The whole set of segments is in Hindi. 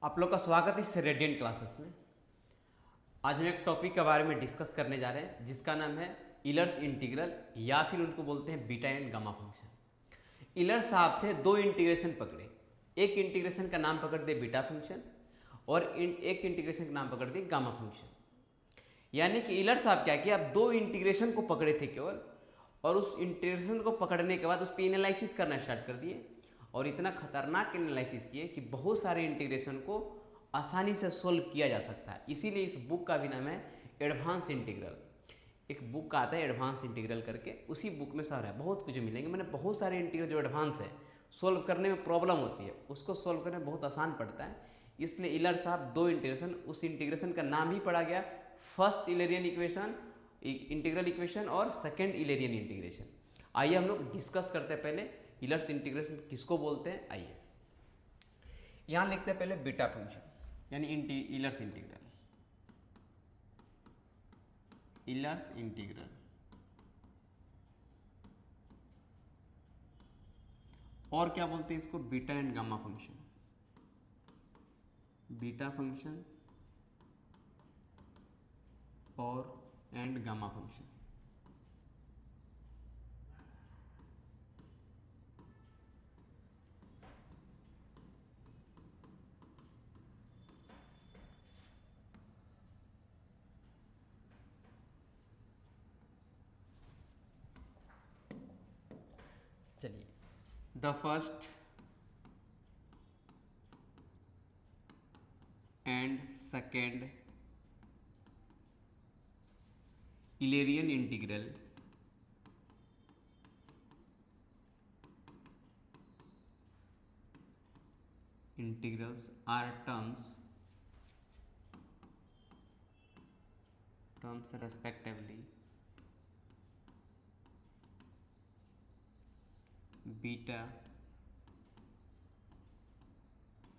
आप लोग का स्वागत है इस रेडियंट क्लासेस में। आज हम एक टॉपिक के बारे में डिस्कस करने जा रहे हैं जिसका नाम है इलर्स इंटीग्रल या फिर उनको बोलते हैं बीटा एंड गामा फंक्शन। इलर साहब थे दो इंटीग्रेशन पकड़े, एक इंटीग्रेशन का नाम पकड़ दिए बीटा फंक्शन और एक इंटीग्रेशन का नाम पकड़ दिए गामा फंक्शन। यानी कि इलर साहब क्या किया, आप दो इंटीग्रेशन को पकड़े थे केवल और उस इंटीग्रेशन को पकड़ने के बाद उस पर एनालिसिस करना स्टार्ट कर दिए और इतना खतरनाक एनालिसिस किए कि बहुत सारे इंटीग्रेशन को आसानी से सोल्व किया जा सकता है। इसीलिए इस बुक का भी नाम है एडवांस इंटीग्रल। एक बुक का आता है एडवांस इंटीग्रल करके, उसी बुक में सारा है, बहुत कुछ मिलेंगे। मैंने बहुत सारे इंटीग्रल जो एडवांस है, सोल्व करने में प्रॉब्लम होती है, उसको सोल्व करने में बहुत आसान पड़ता है। इसलिए इलर साहब दो इंटीग्रेशन, उस इंटीग्रेशन का नाम ही पड़ा गया फर्स्ट इलेरियन इक्वेशन इंटीग्रल इक्वेशन और सेकेंड इलेरियन इंटीग्रेशन। आइए हम लोग डिस्कस करते हैं पहले इलर्स इंटीग्रेशन किसको बोलते हैं। आइए यहां लिखते हैं पहले बीटा फंक्शन यानी इलर्स इंटीग्रल। इलर्स इंटीग्रल और क्या बोलते हैं इसको, beta and gamma function. Beta function और एंड गामा फंक्शन। चलिए, the first and second Eulerian integral integrals are terms respectively beta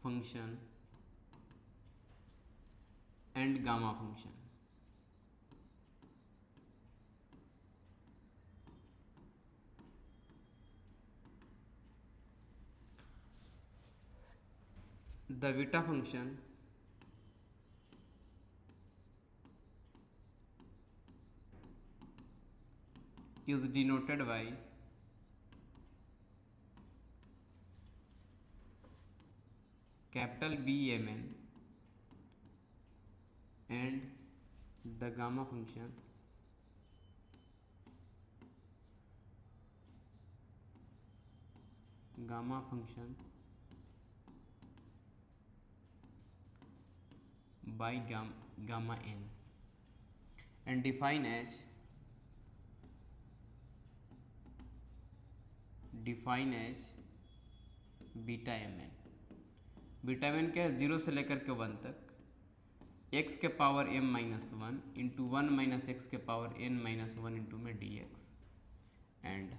function and gamma function। The beta function is denoted by capital BMN and the gamma function by gamma n and define as beta M N. Beta M N क्या है, 0 से लेकर के 1 तक x के power m minus one into 1 minus x के power n minus one into में D x and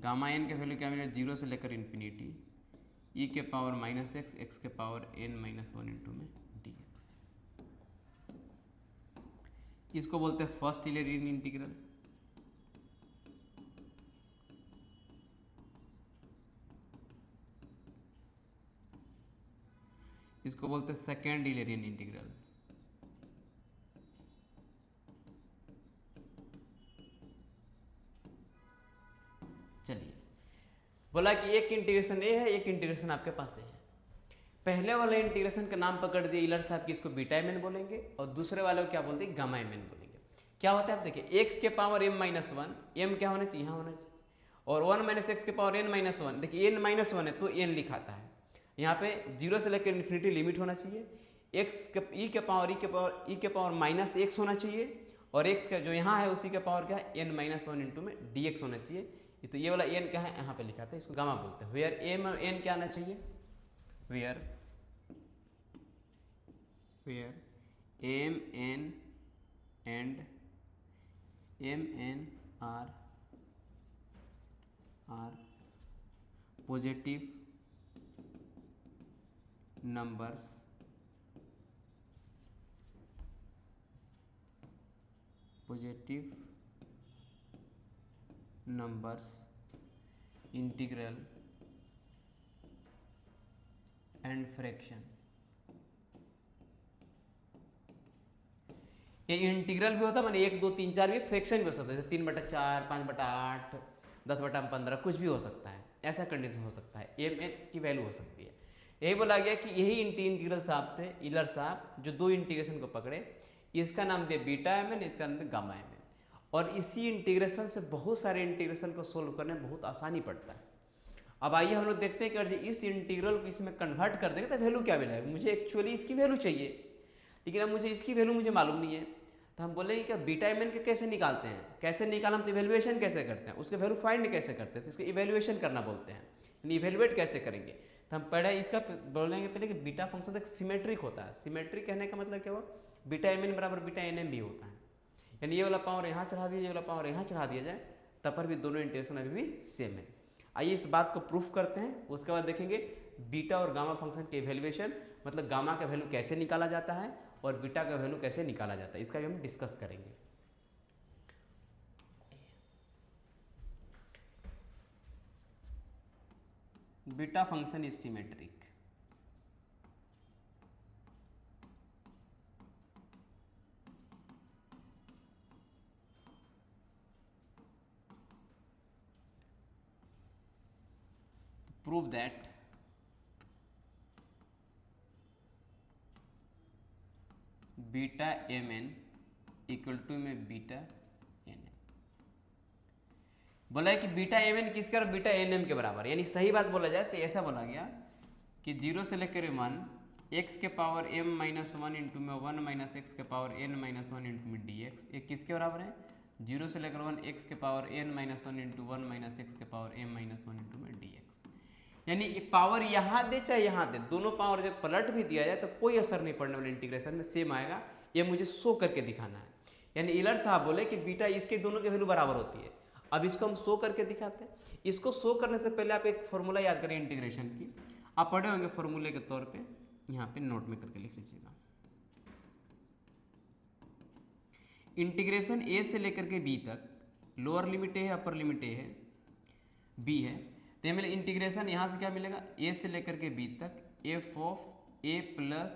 gamma n के वैल्यू क्या मिलेगा, 0 से लेकर इन्फिनिटी ई के पावर माइनस एक्स, एक्स के power n minus one into में डी एक्स। इसको बोलते हैं फर्स्ट इलेरियन इंटीग्रल। इसको बोलते हैं सेकेंड इलेरियन इंटीग्रल। चलिए, बोला कि एक इंटीग्रेशन ए है, एक इंटीग्रेशन आपके पास है। पहले वाले इंटीग्रेशन का नाम पकड़ दिए इलर साहब की, इसको बीटा एम एन बोलेंगे और दूसरे वाले को क्या बोलते हैं, गामा एम एन बोलेंगे। क्या होता है आप देखिए, एक्स के power m minus one, M क्या होना चाहिए, यहाँ होना चाहिए, और 1 माइनस एक्स के पावर n माइनस वन, देखिए n माइनस वन है तो n लिखाता है। यहाँ पे 0 से लेकर इन्फिनिटी लिमिट होना चाहिए, एक्स के ई के पावर माइनस एक्स होना चाहिए और एक्स का जो यहाँ है उसी के पावर क्या है, n माइनस वन इंटू में डी एक्स होना चाहिए। तो ये वाला n क्या है, यहाँ पे लिखा था, इसको गामा बोलते हैं। वेयर m और n क्या आना चाहिए, where m n and m n are positive numbers integral and fraction. ये इंटीग्रल भी होता है, माने 1 2 3 4 भी, फ्रैक्शन भी हो सकता है, जैसे 3/4, 5/8, 10/15 कुछ भी हो सकता है, ऐसा कंडीशन हो सकता है, एम एन की वैल्यू हो सकती है। यही बोला गया कि यही इंटीग्रल साहब थे, इलर साहब, जो 2 इंटीग्रेशन को पकड़े, इसका नाम दिया बीटा एम एन, इसका नाम दिया गामा एम एन, और इसी इंटीग्रेशन से बहुत सारे इंटीग्रेशन को सोल्व करने में बहुत आसानी पड़ता है। अब आइए हम लोग देखते हैं कि अगर इस इंटीग्रल को इसमें कन्वर्ट कर देंगे तो वैल्यू क्या मिलेगा। मुझे एक्चुअली इसकी वैल्यू चाहिए, लेकिन अब मुझे इसकी वैल्यू मुझे मालूम नहीं है, तो हम बोलेंगे कि बीटा एम एन के कैसे निकालते हैं, कैसे निकाल, हम इवेल्युएशन कैसे करते हैं, उसके वैल्यू फाइंड कैसे करते हैं, तो इसको इवेल्युएशन करना बोलते हैं, यानी इवेल्युएट कैसे करेंगे। तो हम पहले इसका बोलेंगे पहले कि बीटा फंक्शन एक सिमेट्रिक होता है। सिमेट्रिक कहने का मतलब क्या हुआ, बीटा एम एन बराबर बीटा एन एम भी होता है, यानी ये वाला पावर यहाँ चढ़ा दिया, ये वाला पावर यहाँ चढ़ा दिया जाए, तब पर भी दोनों इंटीग्रेशन अभी भी सेम है। आइए इस बात को प्रूफ करते हैं, उसके बाद देखेंगे बीटा और गामा फंक्शन के इवेल्युएशन, मतलब गामा का वैल्यू कैसे निकाला जाता है और बीटा का वैल्यू कैसे निकाला जाता है, इसका भी हम डिस्कस करेंगे। Beta function is symmetric. Prove that beta M N equal to में बीटा एन एम। बोला है कि बीटा एम एन किसके और बीटा एन एम के बराबर, यानी सही बात बोला जाए तो ऐसा बोला गया कि 0 से लेकर 1 एक्स के पावर m माइनस 1 इंटू में 1 माइनस एक्स के पावर n माइनस 1 इंटू में डी एक्स, ये किसके बराबर है, 0 से लेकर 1 एक्स के power n minus 1 into 1 minus x के पावर m माइनस 1 इंटू में डी एक्स। यानी पावर यहाँ दे चाहे यहाँ दे, दोनों पावर जब पलट भी दिया जाए तो कोई असर नहीं पड़ने वाला, इंटीग्रेशन में सेम आएगा, ये मुझे शो करके दिखाना है। यानी इलर साहब बोले कि बीटा इसके दोनों की वैल्यू बराबर होती है। अब इसको हम शो करके दिखाते हैं। इसको शो करने से पहले आप एक फॉर्मूला याद करें इंटीग्रेशन की, आप पढ़े होंगे फॉर्मूले के तौर पे, यहाँ पे नोट में करके लिख लीजिएगा। इंटीग्रेशन ए से लेकर के बी तक, लोअर लिमिट ए है, अपर लिमिट ए है, बी है, तो ये मिले इंटीग्रेशन यहाँ से क्या मिलेगा, ए से लेकर के बी तक F of A plus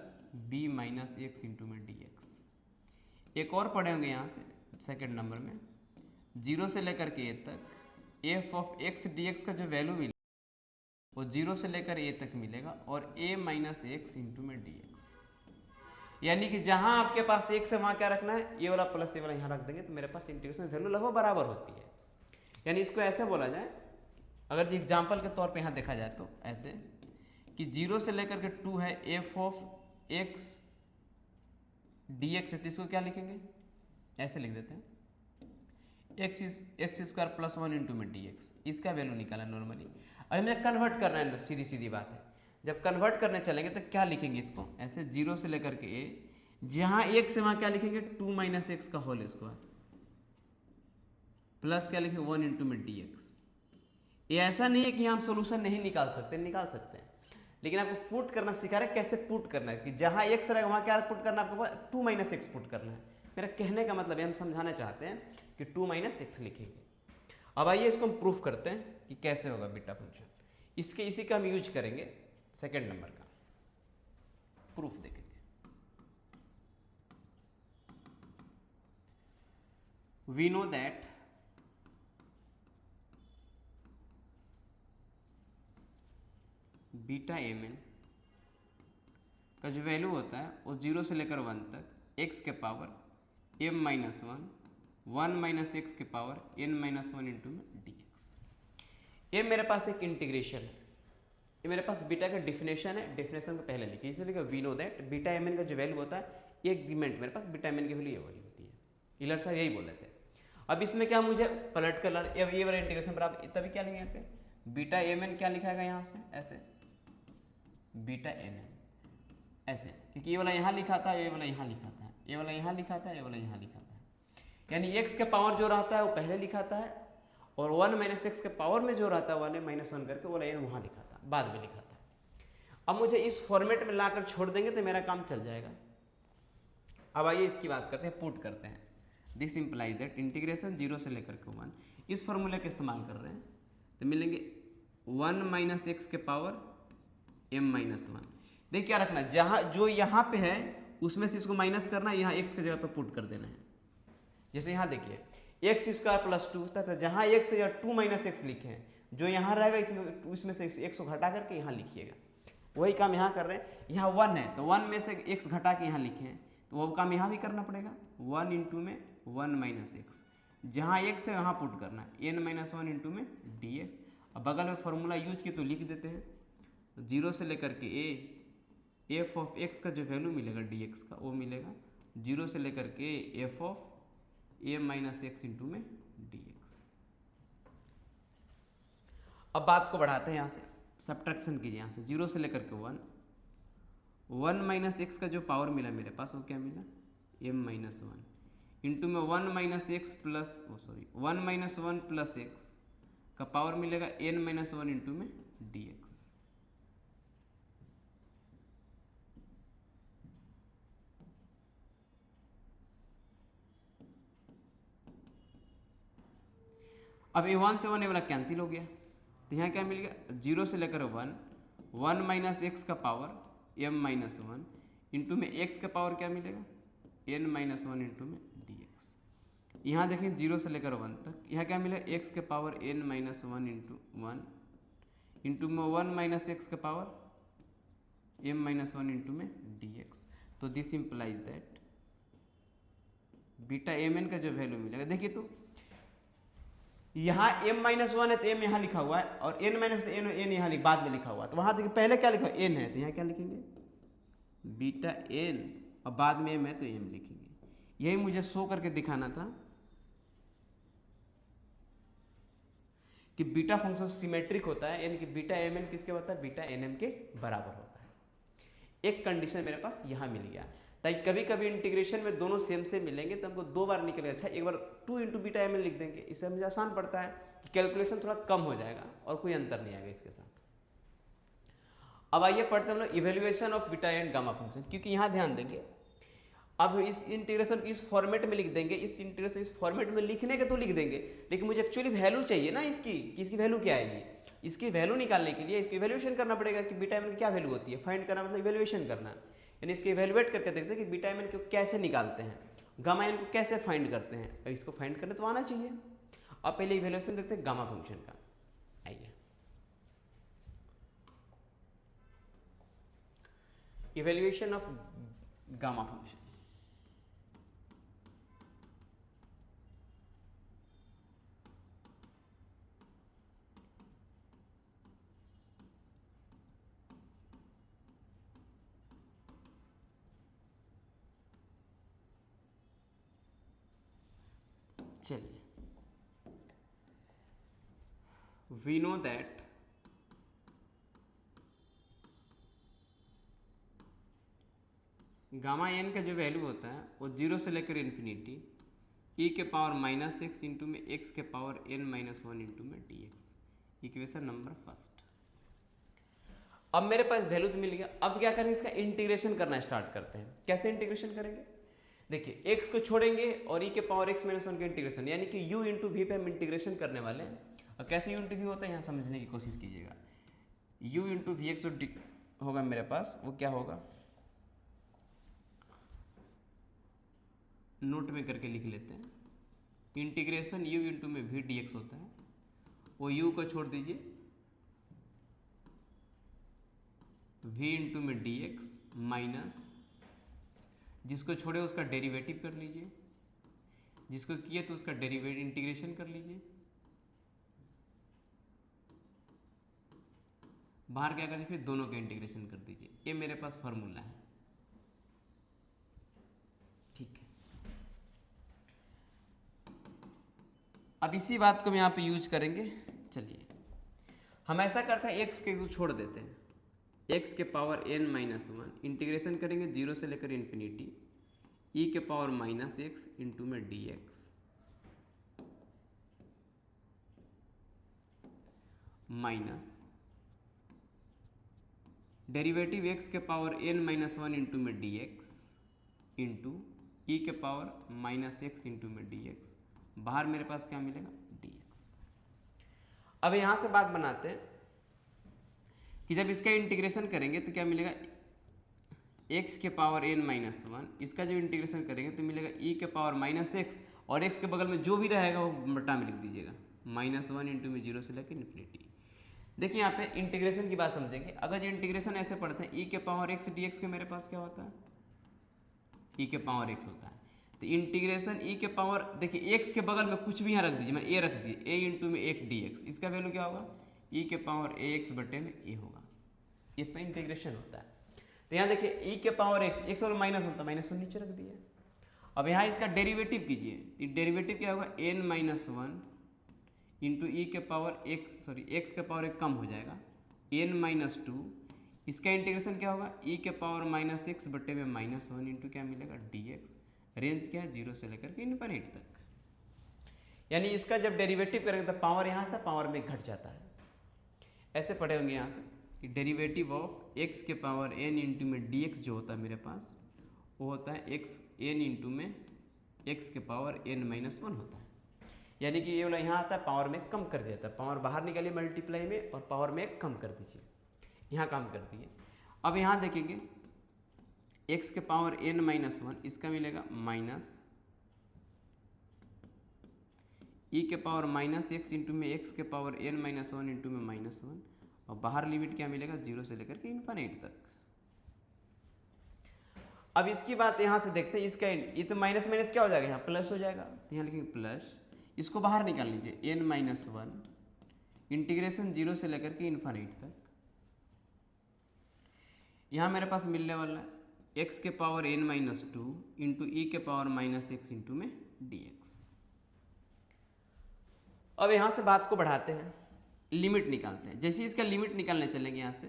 B minus x into में डी एक्स। एक और पढ़े होंगे यहाँ से सेकेंड नंबर में, 0 से लेकर के ए तक F of x D x का जो वैल्यू मिलेगा वो 0 से लेकर ए तक मिलेगा, और ए माइनस एक्स इंटू में डी एक्स। यानी कि जहाँ आपके पास एक्स है वहाँ क्या रखना है, ये वाला प्लस ये वाला यहाँ रख देंगे, तो मेरे पास इंटीग्रेशन वैल्यू लगभग बराबर होती है। यानी इसको ऐसे बोला जाए, अगर एग्जाम्पल के तौर पे यहाँ देखा जाए तो ऐसे कि 0 से लेकर के 2 है F of x D x है, तो इसको क्या लिखेंगे, ऐसे लिख देते हैं, एक्स स्क्वायर प्लस 1 इंटू में डी एक्स, इसका वैल्यू निकाला नॉर्मली। अरे मुझे कन्वर्ट करना है, सीधी सीधी बात है, जब कन्वर्ट करने चलेंगे तो क्या लिखेंगे इसको, ऐसे 0 से लेकर के ए, जहाँ एक से वहाँ क्या लिखेंगे 2 माइनस एक्स का होल स्क्वायर प्लस क्या लिखेंगे 1 इंटू में डी एक्स। ये ऐसा नहीं है कि हम सोल्यूशन नहीं निकाल सकते, निकाल सकते हैं, लेकिन आपको पुट करना सिखा रहे हैं कैसे पुट करना है, कि जहाँ एक्स रहेगा वहाँ क्या पुट करना है, आपको 2 माइनस एक्स पुट करना है। मेरा कहने का मतलब है हम समझाना चाहते हैं कि 2 माइनस एक्स लिखेंगे। अब आइए इसको हम प्रूफ करते हैं कि कैसे होगा बीटा फंक्शन, इसी का हम यूज करेंगे सेकेंड नंबर का प्रूफ देखेंगे। We know that beta M N का जो वैल्यू होता है वो 0 से लेकर 1 तक एक्स के power m minus 1 minus x के पावर n माइनस 1 इंटू में डी एक्स। ये मेरे पास एक इंटीग्रेशन है, ये मेरे पास बीटा का डिफिनेशन है, डिफिनेशन को पहले लिखिए, इसलिए we know that beta M N का जो वैल्यू होता है, एक डिमेंट मेरे पास बीटा एम एन की वैल्यू ये वाली होती है। इलर साहब यही बोले थे। अब इसमें क्या मुझे पलट कर लाना, ये वाला इंटीग्रेशन बराबर, तभी क्या लिखेंगे यहाँ पे बीटा एम एन क्या लिखा है यहाँ से, ऐसे बीटा एन एन ऐसे, क्योंकि ये वाला यहाँ लिखा था, ये वाला यहाँ लिखा था, ये वाला यहाँ लिखा था, ये वाला यहाँ लिखा था, यानी एक्स के पावर जो रहता है वो पहले लिखा था है, और 1 माइनस एक्स के पावर में जो रहता है वाले -1 करके वाला एन वहाँ लिखा था, बाद में लिखा था। अब मुझे इस फॉर्मेट में लाकर छोड़ देंगे तो मेरा काम चल जाएगा। अब आइए इसकी बात करते हैं, पुट करते हैं। दिस इंप्लाइज दैट इंटीग्रेशन 0 से लेकर के 1, इस फॉर्मूले का इस्तेमाल कर रहे हैं तो मिलेंगे 1 माइनस एक्स के पावर m माइनस 1, देखिए क्या रखना है, जहाँ जो यहाँ पे है उसमें से इसको माइनस करना है, यहाँ एक्स की जगह पे पुट कर देना है। जैसे यहाँ देखिए एक्स स्क्वायर प्लस 2 था, जहाँ एक्स या 2 माइनस एक्स लिखे हैं, जो यहाँ रहेगा इसमें से एक्स को घटा करके यहाँ लिखिएगा। वही काम यहाँ कर रहे हैं। यहाँ 1 है तो 1 में से एक्स घटा के यहाँ लिखे हैं, तो वो काम यहाँ भी करना पड़ेगा। 1 इंटू में 1 माइनस एक्स, जहाँ एक्स है वहाँ पुट करना है, n माइनस 1 इंटू में डी एक्स। अब बगल में फॉर्मूला यूज किए तो लिख देते हैं, 0 से लेकर के एफ ऑफ एक्स का जो वैल्यू मिलेगा डी एक्स का वो मिलेगा 0 से लेकर के F of A minus x into में डी एक्स। अब बात को बढ़ाते हैं, यहाँ से सब्ट्रैक्शन कीजिए, यहाँ से 0 से लेकर के 1 माइनस एक्स का जो पावर मिला मेरे पास वो क्या मिला, m माइनस 1 इंटू में 1 minus X plus 1 minus 1 plus x का पावर मिलेगा n माइनस 1 इंटू में डी एक्स। अब ये 1 से 1 ये वाला कैंसिल हो गया, तो यहाँ क्या मिल गया, 0 से लेकर 1 माइनस एक्स का पावर m माइनस 1 इंटू में x का पावर क्या मिलेगा, n माइनस 1 इंटू में डी एक्स। यहाँ देखें 0 से लेकर 1 तक, यहाँ क्या मिलेगा, x के power n minus 1 into 1 into में 1 माइनस एक्स का पावर m माइनस 1 इंटू में डी एक्स। तो this implies that beta mn का जो वैल्यू मिलेगा, देखिए तो यहाँ m माइनस 1 है तो m यहाँ लिखा हुआ है, और n माइनस n यहाँ बाद में लिखा हुआ है, तो वहाँ देखिए पहले क्या लिखा n है तो यहाँ क्या लिखेंगे, बीटा n, और बाद में m है तो m लिखेंगे। यही मुझे शो करके दिखाना था कि बीटा फंक्शन सिमेट्रिक होता है, यानी कि बीटा mn किसके होता है, बीटा nm के बराबर होता है। एक कंडीशन मेरे पास यहाँ मिल गया, ताकि कभी कभी इंटीग्रेशन में दोनों सेम से मिलेंगे तो हमको 2 बार निकलेगा, अच्छा एक बार 2 इंटू बीटा एम लिख देंगे, इससे मुझे आसान पड़ता है कि कैलकुलेशन थोड़ा कम हो जाएगा और कोई अंतर नहीं आएगा इसके साथ। अब आइए पढ़ते हैं हम लोग evaluation of beta and gamma function, क्योंकि यहाँ ध्यान देंगे अब इस इंटीग्रेशन इस फॉर्मेट में लिख देंगे, इस इंटीग्रेशन इस फॉर्मेट में लिखने के तो लिख देंगे, लेकिन मुझे एक्चुअली वैल्यू चाहिए ना इसकी, कि इसकी वैल्यू क्या आएगी। इसकी वैल्यू निकालने के लिए इसकी इवेल्युएशन करना पड़ेगा कि बीटा एम की क्या वैल्यू होती है, फाइंड करना मतलब इवेल्युएशन करना, यानी इसके इवेल्युएट करके देखते हैं कि बीटा एम को कैसे निकालते हैं, गामा एन को कैसे फाइंड करते हैं, और इसको फाइंड करने तो आना चाहिए। अब पहले इवेल्युएशन देखते हैं गामा फंक्शन का। आइए इवेल्युएशन ऑफ गामा फंक्शन। चलिए, we know that gamma N का जो वैल्यू होता है वो 0 से लेकर इन्फिनिटी e के पावर माइनस एक्स इंटू में x के पावर n माइनस 1 इंटू में D X. Equation number first. अब मेरे पास वैल्यू तो मिल गया, अब क्या करेंगे, इसका इंटीग्रेशन करना स्टार्ट करते हैं। कैसे इंटीग्रेशन करेंगे, देखिए x को छोड़ेंगे और e के पावर x माइनस 1 का इंटीग्रेशन, यानी कि u इंटू वी पे हम इंटीग्रेशन करने वाले हैं। और कैसे u इंटू वी होता है यहाँ समझने की कोशिश कीजिएगा। u इंटू वी एक्स होगा मेरे पास, वो क्या होगा, नोट में करके लिख लेते हैं, इंटीग्रेशन u इंटू में वी डी एक्स होता है, वो u को छोड़ दीजिए, v इंटू में डी एक्स माइनस, जिसको छोड़े उसका डेरिवेटिव कर लीजिए, जिसको किए तो उसका डेरिवेटिव इंटीग्रेशन कर लीजिए, बाहर क्या कर दीजिए, फिर दोनों का इंटीग्रेशन कर दीजिए। ये मेरे पास फॉर्मूला है, ठीक है। अब इसी बात को हम यहाँ पे यूज करेंगे। चलिए हम ऐसा करते हैं, x के छोड़ देते हैं, x के पावर n माइनस 1 इंटीग्रेशन करेंगे 0 से लेकर इन्फिनिटी e के पावर माइनस एक्स इंटू में D x minus derivative x के पावर n माइनस 1 इंटू में डी एक्स इंटू ई के पावर माइनस एक्स इंटू में डी एक्स, बाहर मेरे पास क्या मिलेगा, डी एक्स। अब यहाँ से बात बनाते हैं कि जब इसका इंटीग्रेशन करेंगे तो क्या मिलेगा, एक्स के पावर n माइनस वन, इसका जो इंटीग्रेशन करेंगे तो मिलेगा e के पावर माइनस एक्स, और x के बगल में जो भी रहेगा वो बटा में लिख दीजिएगा, माइनस वन इंटू में जीरो से लेकर इन्फिनिटी। देखिए यहाँ पे इंटीग्रेशन की बात समझेंगे। अगर जो इंटीग्रेशन ऐसे पढ़ते हैं e के पावर एक्स डी एक्स के मेरे पास क्या होता है, e के पावर एक्स होता है। तो इंटीग्रेशन e के पावर, देखिए x के बगल में कुछ भी यहाँ रख दीजिए, मैं a रख दिए, a इंटू में एक डी एक्स, इसका वैल्यू क्या होगा, e के पावर ए एक्स बटे में a होगा। इतना इंटीग्रेशन होता है। तो यहाँ देखिए e के पावर एक्स, एक्स और माइनस होता है, माइनस वन नीचे रख दिया। अब यहाँ इसका डेरिवेटिव कीजिए, डेरिवेटिव क्या होगा, n माइनस वन इंटू ई के पावर एक्स के पावर एक कम हो जाएगा, n माइनस टू, इसका इंटीग्रेशन क्या होगा, e के पावर माइनस एक्स बटे में माइनस वन इंटू क्या मिलेगा डी एक्स, रेंज क्या है जीरो से लेकर के इनफिनिटी तक। यानी इसका जब डेरिवेटिव करेंगे तो पावर यहाँ था, पावर में घट जाता है। ऐसे पढ़े होंगे यहाँ से कि डेरिवेटिव ऑफ x के पावर n इंटू में dx जो होता है मेरे पास, वो होता है x n इंटू में x के पावर n माइनस वन होता है। यानी कि ये वाला यहाँ आता है, पावर में कम कर देता है, पावर बाहर निकालिए मल्टीप्लाई में और पावर में कम कर दीजिए, यहाँ काम कर दिए। अब यहाँ देखेंगे x के पावर n माइनस वन, इसका मिलेगा माइनस e के पावर माइनस एक्स इंटू में x के power n minus one into में माइनस वन, और बाहर लिमिट क्या मिलेगा जीरो से लेकर के इन्फिनिटी तक। अब इसकी बात यहाँ से देखते हैं, इसका ये तो माइनस माइनस क्या हो जाएगा, यहाँ प्लस हो जाएगा, तो यहाँ लिखेंगे प्लस, इसको बाहर निकाल लीजिए n minus one integration zero से लेकर के इन्फिनिटी तक। यहाँ मेरे पास मिलने वाला है x के power n minus two into ई के पावर माइनस एक्स इंटू में dx। अब यहाँ से बात को बढ़ाते हैं, लिमिट निकालते हैं। जैसे इसका लिमिट निकालने चलेंगे, यहाँ से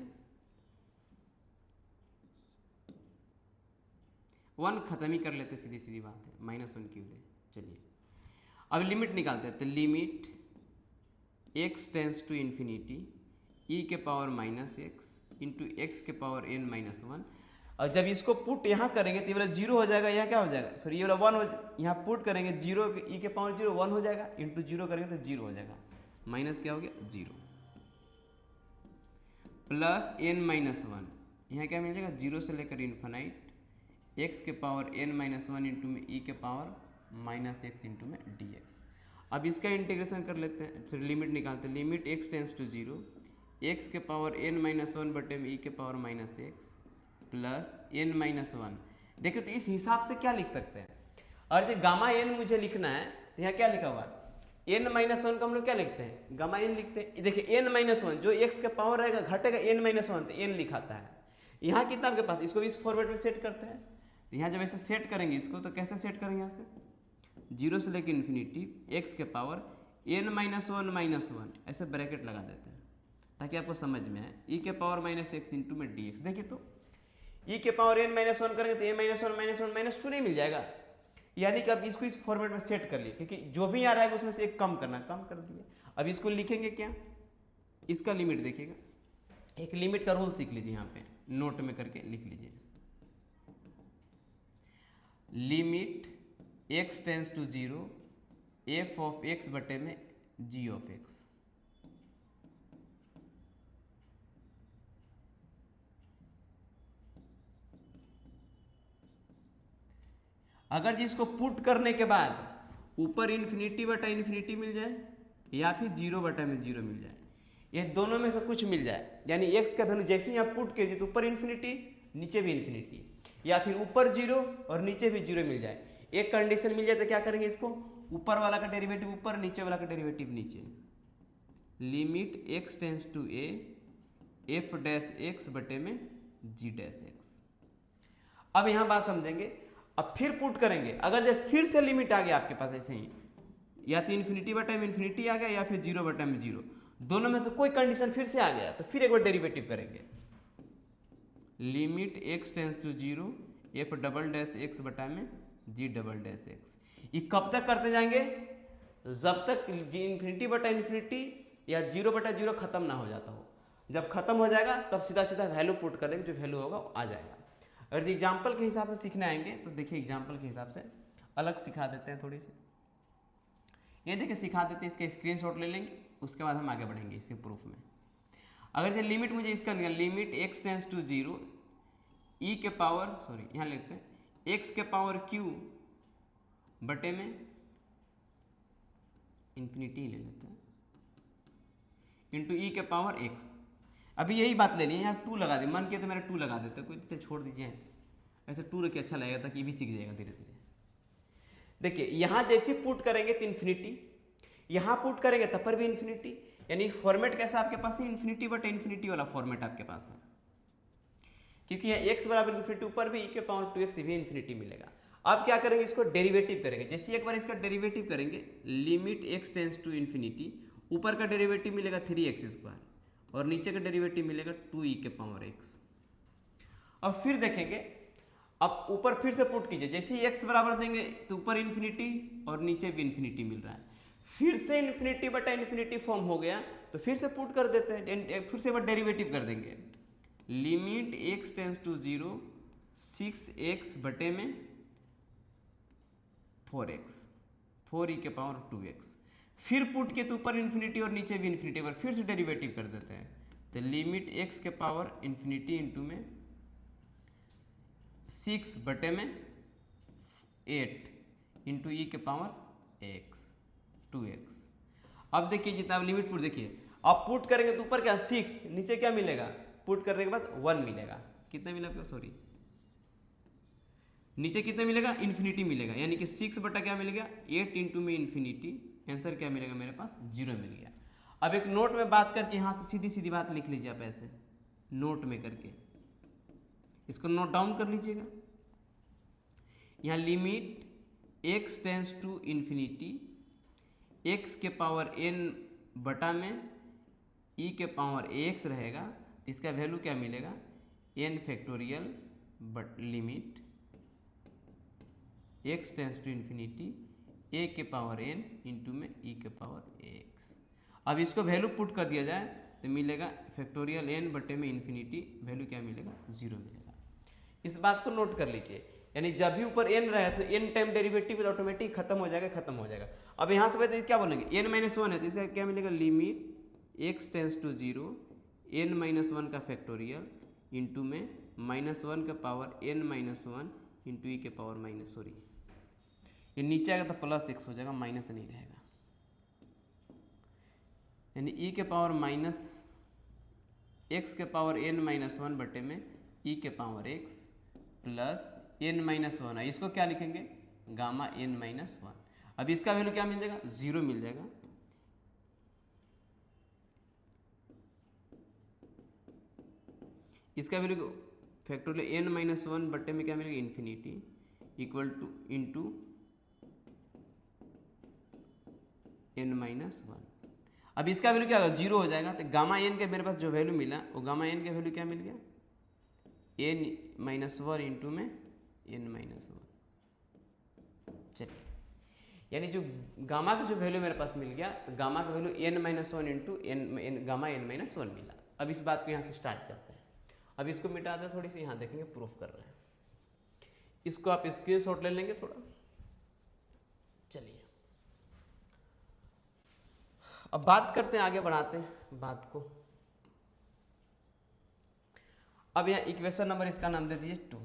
वन खत्म ही कर लेते, सीधी सीधी बात है, माइनस वन क्यों दे। चलिए अब लिमिट निकालते हैं, तो limit x tends to infinity e के power minus x into x के पावर n माइनस वन। और जब इसको पुट यहाँ करेंगे तो ये वाला जीरो हो जाएगा, यहाँ क्या हो जाएगा, सॉरी ये वाला वन हो, यहाँ पुट करेंगे जीरो, ई के पावर जीरो वन हो जाएगा, इंटू जीरो करेंगे तो जीरो हो जाएगा, माइनस क्या हो गया zero, plus n minus one, यहाँ क्या मिलेगा जीरो से लेकर इन्फिनिटी एक्स के power n minus one into में ई के पावर माइनस एक्स इंटू में डी एक्स। अब इसका इंटीग्रेशन कर लेते हैं, सॉरी लिमिट निकालते हैं, limit x tends to zero X के पावर n माइनस वन बटे में ई के power minus X plus n minus one. देखिए तो इस हिसाब से क्या लिख सकते हैं, और जो गामा n मुझे लिखना है तो यहाँ क्या लिखा हुआ है, n माइनस वन को हम लोग क्या लिखते हैं, गामा n लिखते हैं। देखिए n माइनस वन जो x का पावर रहेगा घटेगा n माइनस वन, तो n लिखाता है। यहाँ कितना आपके पास, इसको इस फॉर्मेट में सेट करते हैं। तो यहाँ जब ऐसे सेट करेंगे इसको, तो कैसे सेट करेंगे, यहाँ से जीरो से लेकर इन्फिनिटी एक्स के पावर n माइनस वन ऐसे ब्रैकेट लगा देते हैं ताकि आपको समझ में आए, ई के पावर माइनस एक्स इंटू में डी एक्स। देखिए तो ई के पावर n माइनस वन करेंगे तो ए माइनस वन माइनस टू नहीं मिल जाएगा, यानी कि अब इसको इस फॉर्मेट में सेट कर लिए, क्योंकि जो भी आ रहा है उसमें से एक कम करना, कम कर दिए। अब इसको लिखेंगे क्या, इसका लिमिट देखिएगा, एक लिमिट का रूल सीख लीजिए, यहाँ पे नोट में करके लिख लीजिए, limit x tends to zero F of x बटे में g ऑफ x। अगर जिसको पुट करने के बाद ऊपर इन्फिनिटी बटा इन्फिनिटी मिल जाए या फिर जीरो बटा में जीरो मिल जाए, ये दोनों में से कुछ मिल जाए, यानी x का वैल्यू जैसे ही आप पुट कीजिए तो ऊपर इन्फिनिटी नीचे भी इन्फिनिटी, या फिर ऊपर जीरो और नीचे भी जीरो मिल जाए। एक कंडीशन मिल जाए तो क्या करेंगे, इसको ऊपर वाला का डेरिवेटिव ऊपर, नीचे वाला का डेरिवेटिव नीचे, limit x tends to A F dash X बटे में जी डैश एक्स। अब यहाँ बात समझेंगे, अब फिर पुट करेंगे, अगर जब फिर से लिमिट आ गया आपके पास ऐसे ही, या तो इन्फिनिटी बटा में इन्फिनिटी आ गया या फिर जीरो बटा में जीरो, दोनों में से कोई कंडीशन फिर से आ गया तो फिर एक बार डेरिवेटिव करेंगे, limit x tends to zero F double dash X बटा में जी डबल डैश एक्स। ये कब तक करते जाएंगे, जब तक इन्फिनिटी बटा इन्फिनिटी या जीरो बटा जीरो खत्म ना हो जाता हो। जब खत्म हो जाएगा तब सीधा सीधा वैल्यू पुट करेंगे, जो वैल्यू होगा वो आ जाएगा। अगर एग्जाम्पल के हिसाब से सीखने आएंगे तो देखिए एग्जाम्पल के हिसाब से अलग सिखा देते हैं थोड़ी सी, ये देखिए सिखा देते हैं, इसका स्क्रीनशॉट ले लेंगे, उसके बाद हम आगे बढ़ेंगे इसके प्रूफ में। अगर ये लिमिट मुझे इसका निकाल, limit x tends to zero e के पावर सॉरी यहाँ लिखते हैं एक्स के पावर क्यू बटे में इन्फिनिटी ले लेते हैं इंटू ई के पावर एक्स। अभी यही बात ले ली, यहाँ 2 लगा दी, मन किया तो मेरा 2 लगा देते, कोई तो छोड़ दीजिए, ऐसे 2 रखिए, अच्छा लगेगा ताकि ये भी सीख जाएगा धीरे धीरे। देखिए यहाँ जैसे पुट करेंगे तो इन्फिनिटी, यहाँ पुट करेंगे तब पर भी इन्फिनिटी, यानी फॉर्मेट कैसा आपके पास है, इन्फिनिटी बट इन्फिनिटी वाला फॉर्मेट आपके पास है, क्योंकि यहाँ x बराबर इन्फिनिटी ऊपर भी e के पावर 2x भी इन्फिनिटी मिलेगा। अब क्या करेंगे, इसको डेरिवेटिव करेंगे। जैसे एक बार इसका डेरिवेटिव करेंगे, limit x tends to infinity, ऊपर का डेरिवेटिव मिलेगा 3x² और नीचे का डेरिवेटिव मिलेगा 2e के पावर x। अब फिर देखेंगे, अब ऊपर फिर से पुट कीजिए, जैसे ही x बराबर देंगे तो ऊपर इन्फिनिटी और नीचे भी इन्फिनिटी मिल रहा है, फिर से इन्फिनिटी बटा इन्फिनिटी फॉर्म हो गया, तो फिर से पुट कर देते हैं, फिर से बार डेरिवेटिव कर देंगे, limit x tends to 0 6x बटे में 4x 4e के पावर 2x, फिर पुट के तो ऊपर इन्फिनिटी और नीचे भी इन्फिनिटी, पर फिर से डेरिवेटिव कर देते हैं, तो लिमिट x के पावर इन्फिनिटी इंटू में 6 बटे में 8 इंटू ई के पावर x 2x। अब देखिए जितना लिमिट पुट, देखिए आप पुट करेंगे तो ऊपर क्या 6, नीचे क्या मिलेगा, पुट करने के बाद 1 मिलेगा, कितना मिलेगा सॉरी नीचे कितना मिलेगा, इन्फिनिटी मिलेगा, यानी कि 6 बटा क्या मिल गया 8 इंटू में इन्फिनिटी, आंसर क्या मिलेगा मेरे पास 0 मिल गया। अब एक नोट में बात करके यहाँ से सीधी सीधी बात लिख लीजिए आप, ऐसे नोट में करके इसको नोट डाउन कर लीजिएगा। यहाँ limit x tends to infinity x के पावर n बटा में e के पावर ax रहेगा, इसका वैल्यू क्या मिलेगा n factorial but limit x tends to infinity a के पावर n इंटू में e के पावर ax। अब इसको वैल्यू पुट कर दिया जाए तो मिलेगा फैक्टोरियल n बटे में इन्फिनिटी, वैल्यू क्या मिलेगा 0 मिलेगा। इस बात को नोट कर लीजिए, यानी जब भी ऊपर n रहे तो n टाइम डेरिवेटिव ऑटोमेटिक खत्म हो जाएगा। अब यहाँ से बताइए क्या बोलेंगे, n माइनस 1 है तो इसका क्या मिलेगा, limit x tends to 0 n minus 1 का फैक्टोरियल इंटू में -1 का पावर n माइनस 1 इंटू ई के पावर माइनस, सॉरी ये नीचे आएगा तो प्लस x हो जाएगा, माइनस नहीं रहेगा, यानी ई के पावर माइनस x के पावर n माइनस 1 बटे में ई के power x plus n minus 1 है, इसको क्या लिखेंगे गामा n माइनस 1। अब इसका वैल्यू क्या मिल जाएगा 0 मिल जाएगा, इसका वैल्यू फैक्टोरियल n माइनस 1 बटे में क्या मिलेगा infinity equal two into n minus 1। अब इसका वैल्यू क्या होगा 0 हो जाएगा, तो गामा n के मेरे पास जो वैल्यू मिला वो गामा n का वैल्यू क्या मिल गया n माइनस 1 इंटू में n माइनस 1। चलिए, यानी जो गामा का जो वैल्यू मेरे पास मिल गया, तो गामा का value n minus 1 into gamma n minus 1 मिला। अब इस बात को यहाँ से स्टार्ट करते हैं, अब इसको मिटा दें, थोड़ी सी यहाँ देखेंगे प्रूफ कर रहे हैं, इसको आप स्क्रीनशॉट ले लेंगे थोड़ा। चलिए अब बात करते हैं, आगे बढ़ाते हैं बात को। अब यहाँ इक्वेशन नंबर इसका नाम दे दीजिए 2।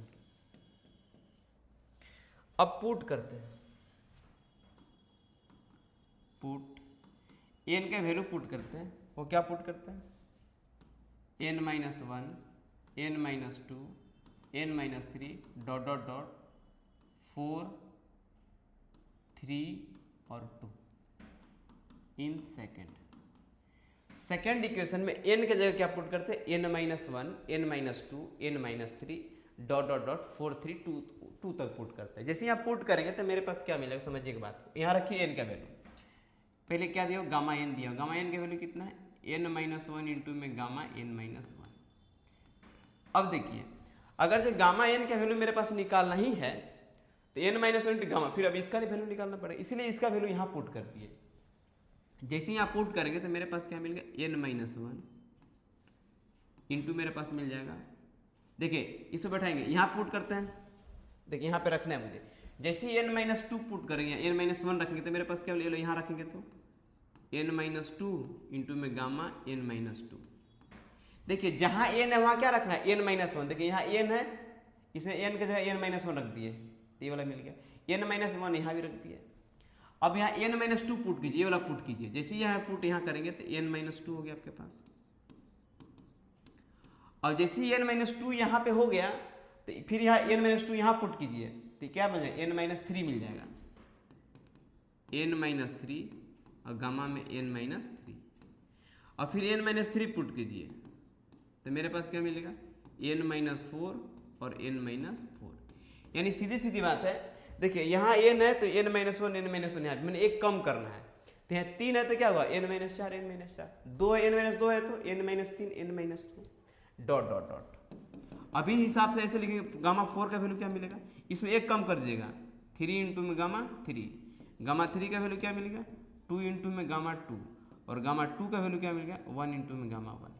अब पुट करते हैं, पुट n का वैल्यू पुट करते हैं, वो क्या पुट करते हैं n minus 1 n minus 2 n minus 3 dot dot dot 4 3 और 2 इन सेकेंड इक्वेशन में n के जगह क्या पुट करते हैं n minus 1 n minus 2 n minus 3 dot dot dot 4 3 2 तक पुट करते हैं। जैसे यहाँ पुट करेंगे तो मेरे पास क्या मिलेगा, समझिए बात को। यहाँ रखिए n का वैल्यू, पहले क्या दिया गामा n दिया, गामा n का वैल्यू कितना है n माइनस 1 इंटू में गामा n माइनस 1। अब देखिए अगर जो गामा n का वैल्यू मेरे पास निकालना ही है तो n माइनस 1 इंटू गामा, फिर अब इसका वैल्यू निकालना पड़ेगा, इसीलिए इसका वैल्यू यहाँ पुट कर दिए। जैसे ही आप पुट करेंगे तो मेरे पास क्या मिल गया n माइनस 1 इंटू मेरे पास मिल जाएगा, देखिए इसको बैठाएंगे, यहाँ पुट करते हैं, देखिए यहाँ पे रखना है मुझे। जैसे ही n माइनस 2 पुट करेंगे, n माइनस 1 रखेंगे तो मेरे पास क्या मिलेगा, यहाँ रखेंगे तो n माइनस 2 इंटू में गामा n माइनस 2। देखिए जहाँ n है वहाँ क्या रखना है n माइनस 1, देखिए यहाँ n है इसमें n की जगह n-1 रख दिए तो ये वाला मिल गया, n-1 यहाँ भी रख दिया। अब यहाँ n-2 पुट कीजिए, ये वाला पुट कीजिए, जैसे ही यहाँ पुट यहाँ करेंगे तो n-2 हो गया आपके पास। और जैसे ही n-2 यहाँ पे हो गया तो फिर यहाँ n-2 यहाँ पुट कीजिए तो क्या बन जाएगा, n-3 मिल जाएगा, n-3 और गामा में n-3 और फिर n-3 पुट कीजिए तो मेरे पास क्या मिलेगा, n-4 और n-4। यानी सीधी सीधी बात है, देखिए यहाँ n है तो n-1 n-1 यहाँ मैंने एक कम करना है, तो यहाँ 3 है तो क्या होगा n-4 n-4, 2 है n-2 है तो n-3 n-2 dot dot dot. अभी हिसाब से ऐसे लिखेंगे, गामा 4 का वैल्यू क्या मिलेगा, इसमें एक कम कर दीजिएगा, 3 इंटू में गामा 3, गामा 3 का वैल्यू क्या मिलेगा 2 इंटू में गामा 2 और गामा 2 का वैल्यू क्या मिलेगा 1 इंटू में गामा 1।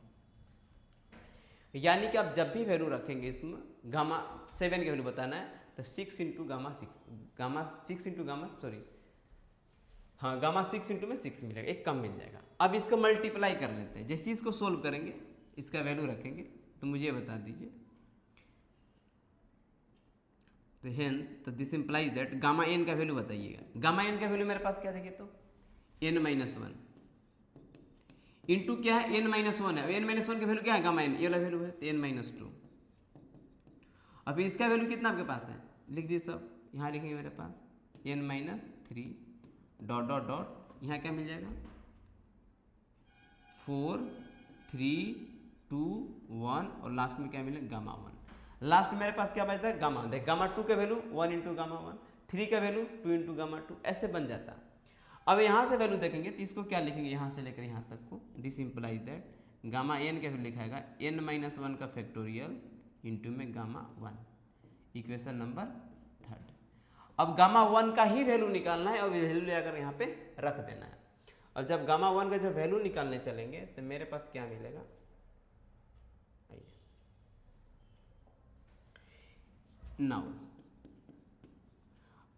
यानी कि आप जब भी वैल्यू रखेंगे इसमें गामा 7 की वैल्यू बताना है तो 6 into gamma 6, gamma 6 into gamma sorry हाँ गामा 6 इंटू में 6 मिलेगा, एक कम मिल जाएगा। अब इसको मल्टीप्लाई कर लेते हैं, जैसे इसको सोल्व करेंगे इसका वैल्यू रखेंगे तो मुझे ये बता दीजिए, तो हेन तो this implies that gamma N का वैल्यू बताइएगा, गामा एन का वैल्यू मेरे पास क्या देखिए तो n-1 इंटू क्या है n-1 है, n-1 का वैल्यू क्या है गामा एन, ये वाला वैल्यू है तो n-2। अभी इसका वैल्यू कितना आपके पास है, लिख दीजिए सब, यहाँ लिखेंगे मेरे पास n-3 डॉट डॉट डॉट, यहाँ क्या मिल जाएगा 4 3 2 1 और लास्ट में क्या मिलेगा गामा 1। लास्ट में मेरे पास क्या बचता है गामा, देख गामा 2 का वैल्यू 1 इंटू गामा 1, 3 का वैल्यू 2 इंटू गामा 2, ऐसे बन जाता। अब यहाँ से वैल्यू देखेंगे तो इसको क्या लिखेंगे, यहाँ से लेकर यहाँ तक को, this implies that gamma N का वैल्यू लिखाएगा n-1 का फैक्टोरियल इंटू में गामा 1, इक्वेशन नंबर 3। अब गामा 1 का ही वैल्यू निकालना है और वैल्यू लेकर यहाँ पे रख देना है। अब जब गामा 1 का जो वैल्यू निकालने चलेंगे तो मेरे पास क्या मिलेगा, नाउ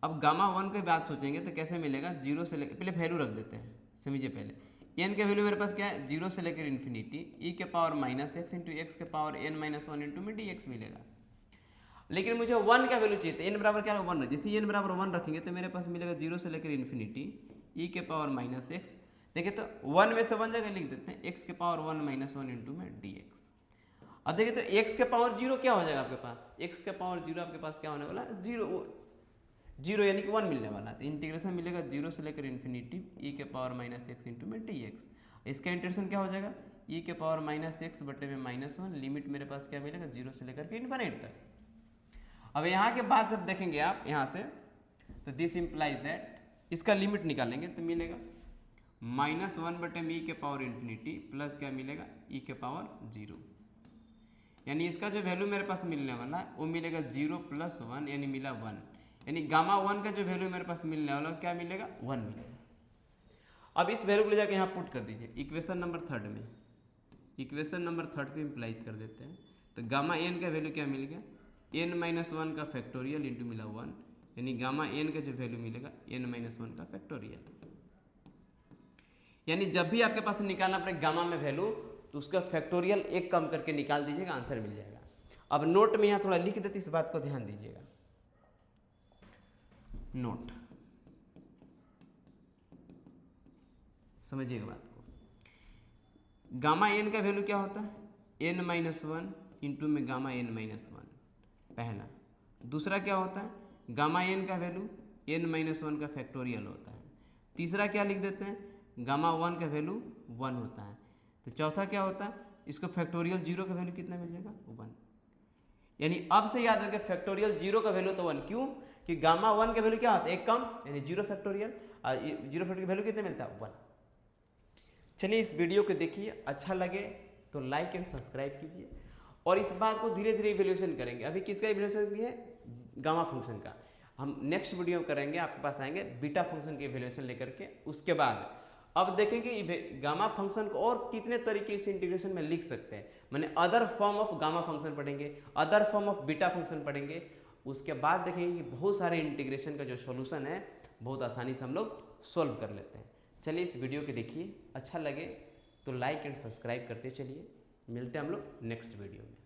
अब गामा 1 की बात सोचेंगे तो कैसे मिलेगा, 0 से लेकर, पहले वैल्यू रख देते हैं समझिए पहले, n के वैल्यू मेरे पास क्या है 0 से लेकर इन्फिनिटी e के पावर -x इंटू एक्स के पावर n-1 इंटू में dx मिलेगा। लेकिन मुझे 1 का वैल्यू चाहिए, तो n बराबर क्या है 1, जैसे n बराबर 1 रखेंगे तो मेरे पास मिलेगा 0 से लेकर इन्फिनिटी e के पावर -x, देखिए तो 1 में से 1 जगह लिख देते हैं x के पावर 1-1 इंटू में dx। अब देखिए तो x के पावर 0 क्या हो जाएगा आपके पास, x के पावर 0 आपके पास क्या होने वाला 0 यानी कि 1 मिलने वाला है, तो इंटीग्रेशन मिलेगा 0 से लेकर इन्फिनिटी e के पावर -x इंटू में dx। इसका इंटीग्रेशन क्या हो जाएगा e के पावर -x बटे में -1, लिमिट मेरे पास क्या मिलेगा 0 से लेकर के इन्फिनिट तक। अब यहाँ के बाद जब देखेंगे आप यहाँ से तो दिस इंप्लाइज दैट इसका लिमिट निकालेंगे तो मिलेगा -1 बटे में e के पावर इन्फिनिटी प्लस क्या मिलेगा e के पावर 0, यानी इसका जो वैल्यू मेरे पास मिलने वाला है वो मिलेगा 0 + 1 यानी मिला 1, यानी गामा 1 का जो वैल्यू मेरे पास मिलने वाला क्या मिलेगा 1 मिलेगा। अब इस वैल्यू को ले जाकर यहाँ पुट कर दीजिए इक्वेशन नंबर 3 में, इक्वेशन नंबर 3 को इम्प्लाइज कर देते हैं तो गामा n का वैल्यू क्या मिल गया n-1 का फैक्टोरियल इंटू मिला 1, यानी गामा n का जो वैल्यू मिलेगा n-1 का फैक्टोरियल। यानी जब भी आपके पास निकालना पड़े गामा में वैल्यू तो उसका फैक्टोरियल एक कम करके निकाल दीजिएगा, आंसर मिल जाएगा। अब नोट में यहाँ थोड़ा लिख देते, इस बात को ध्यान दीजिएगा, नोट समझिएगा बात को। गामा एन का वैल्यू क्या होता है n-1 इंटू में गामा n-1 पहला, दूसरा क्या होता है गामा एन का वैल्यू n-1 का फैक्टोरियल होता है, तीसरा क्या लिख देते हैं गामा 1 का वैल्यू 1 होता है, तो चौथा क्या होता है इसको फैक्टोरियल 0 का वैल्यू कितना मिल जाएगा 1। यानी अब से याद रखें फैक्टोरियल 0 का वैल्यू तो 1, क्यों कि गामा 1 का वैल्यू क्या होता है एक कम, यानी 0 फैक्टोरियल, 0 फैक्टोरियल वैल्यू कितना मिलता है 1। चलिए इस वीडियो को देखिए, अच्छा लगे तो लाइक एंड सब्सक्राइब कीजिए और इस बात को धीरे धीरे इवैल्यूएशन करेंगे। अभी किसका इवैल्यूएशन किया है गामा फंक्शन का, हम नेक्स्ट वीडियो में करेंगे, आपके पास आएंगे बीटा फंक्शन के इवैल्यूएशन लेकर के। उसके बाद अब देखेंगे गामा फंक्शन को और कितने तरीके से इंटीग्रेशन में लिख सकते हैं, मैंने other form of gamma function पढ़ेंगे, other form of beta function पढ़ेंगे। उसके बाद देखेंगे कि बहुत सारे इंटीग्रेशन का जो सॉल्यूशन है बहुत आसानी से हम लोग सॉल्व कर लेते हैं। चलिए इस वीडियो को देखिए, अच्छा लगे तो लाइक एंड सब्सक्राइब करते चलिए। मिलते हैं हम लोग नेक्स्ट वीडियो में।